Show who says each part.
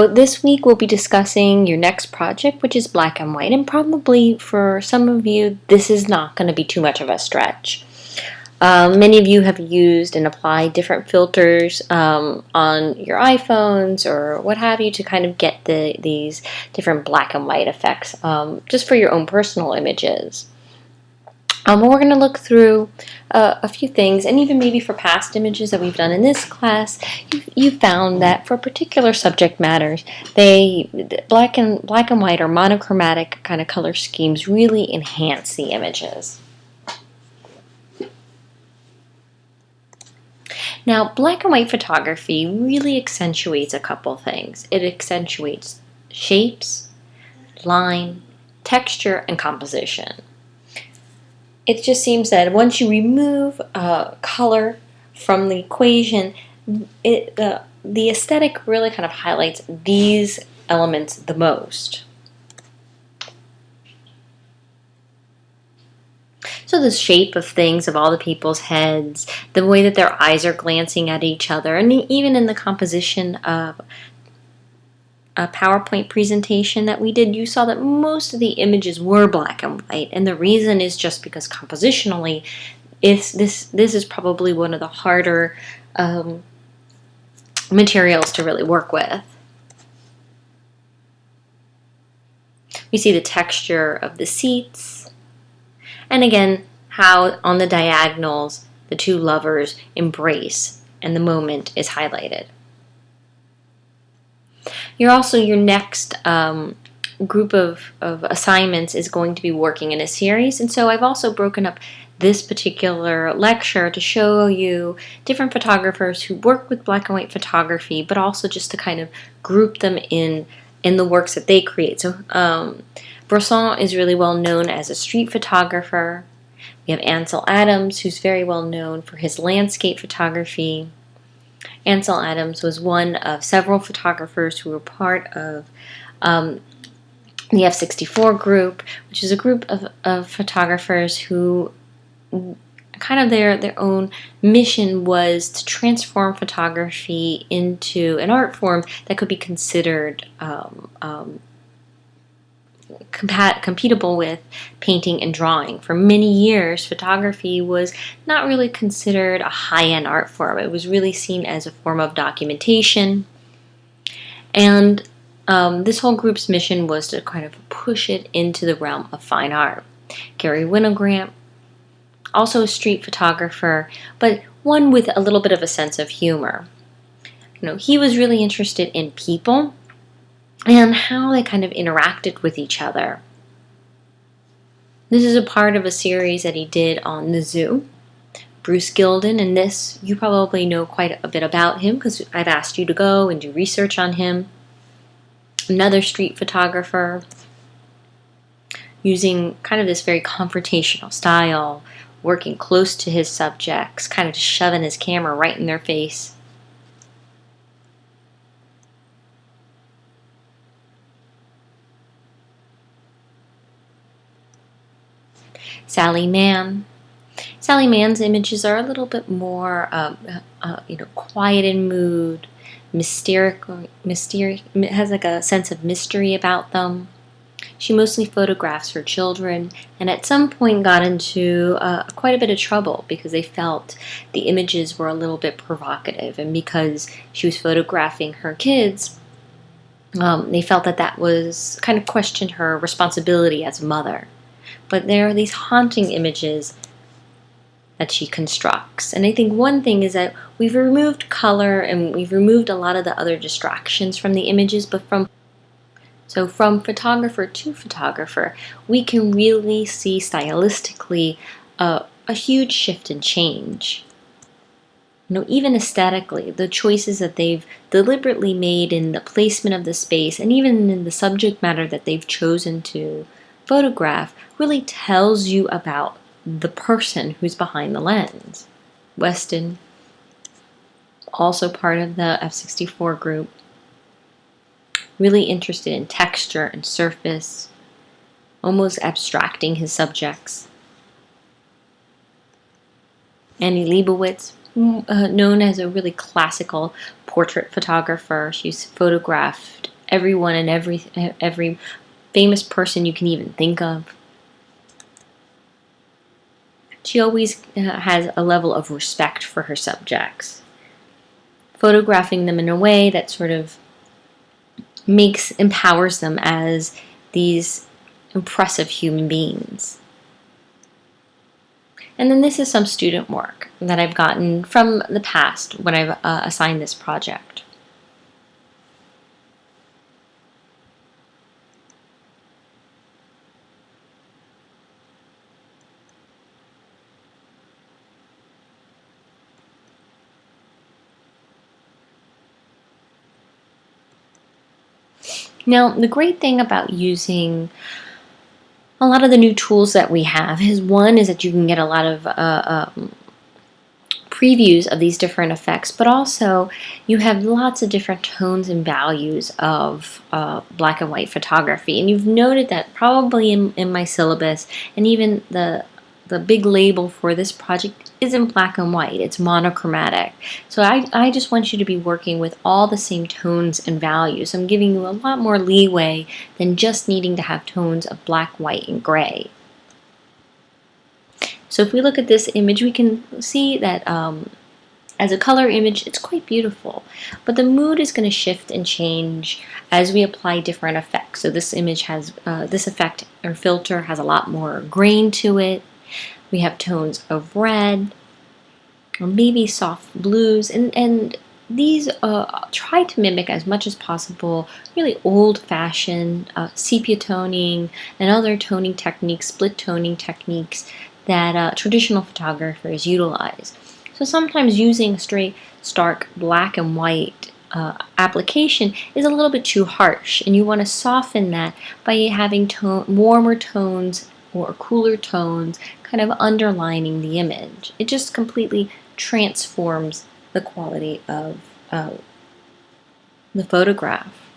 Speaker 1: So this week we'll be discussing your next project, which is black and white, and probably for some of you this is not going to be too much of a stretch. Many of you have used and applied different filters on your iPhones or what have you to kind of get these different black and white effects just for your own personal images. We're going to look through a few things, and even maybe for past images that we've done in this class, you found that for particular subject matters, black and white or monochromatic kind of color schemes really enhance the images. Now, black and white photography really accentuates a couple things. It accentuates shapes, line, texture, and composition. It just seems that once you remove color from the equation, the aesthetic really kind of highlights these elements the most. So the shape of things, of all the people's heads, the way that their eyes are glancing at each other, and even in the composition of a PowerPoint presentation that we did, you saw that most of the images were black and white, and the reason is just because compositionally, this is probably one of the harder materials to really work with. We see the texture of the seats, and again, how on the diagonals the two lovers embrace and the moment is highlighted. Your next group of assignments is going to be working in a series, and so I've also broken up this particular lecture to show you different photographers who work with black and white photography, but also just to kind of group them in the works that they create. So Bresson is really well known as a street photographer. We have Ansel Adams, who's very well known for his landscape photography. Ansel Adams was one of several photographers who were part of the F64 group, which is a group of photographers who kind of their own mission was to transform photography into an art form that could be considered compatible with painting and drawing. For many years, photography was not really considered a high-end art form. It was really seen as a form of documentation. And this whole group's mission was to kind of push it into the realm of fine art. Gary Winogrand, also a street photographer, but one with a little bit of a sense of humor. He was really interested in people and how they kind of interacted with each other. This is a part of a series that he did on the zoo. Bruce Gilden, and this, you probably know quite a bit about him because I've asked you to go and do research on him. Another street photographer, using kind of this very confrontational style, working close to his subjects, kind of just shoving his camera right in their face. Sally Mann. Sally Mann's images are a little bit more, quiet in mood, mysterious, has like a sense of mystery about them. She mostly photographs her children, and at some point got into quite a bit of trouble because they felt the images were a little bit provocative, and because she was photographing her kids, they felt that was kind of questioned her responsibility as a mother. But there are these haunting images that she constructs. And I think one thing is that we've removed color and we've removed a lot of the other distractions from the images, but from photographer to photographer, we can really see stylistically a huge shift and change. Even aesthetically, the choices that they've deliberately made in the placement of the space and even in the subject matter that they've chosen to photograph really tells you about the person who's behind the lens. Weston, also part of the F64 group, really interested in texture and surface, almost abstracting his subjects. Annie Leibovitz, known as a really classical portrait photographer. She's photographed everyone and every famous person you can even think of. She always has a level of respect for her subjects, photographing them in a way that sort of empowers them as these impressive human beings. And then this is some student work that I've gotten from the past when I've assigned this project. Now, the great thing about using a lot of the new tools that we have is that you can get a lot of previews of these different effects, but also you have lots of different tones and values of black and white photography. And you've noted that probably in my syllabus, and even the big label for this project isn't black and white, it's monochromatic. So I just want you to be working with all the same tones and values. I'm giving you a lot more leeway than just needing to have tones of black, white, and gray. So if we look at this image, we can see that as a color image, it's quite beautiful. But the mood is going to shift and change as we apply different effects. So this image has, this effect or filter has a lot more grain to it. We have tones of red, or maybe soft blues, and these try to mimic as much as possible really old-fashioned sepia toning and other toning techniques, split toning techniques that traditional photographers utilize. So sometimes using a straight, stark black and white application is a little bit too harsh, and you want to soften that by having warmer tones or cooler tones kind of underlining the image. It just completely transforms the quality of the photograph.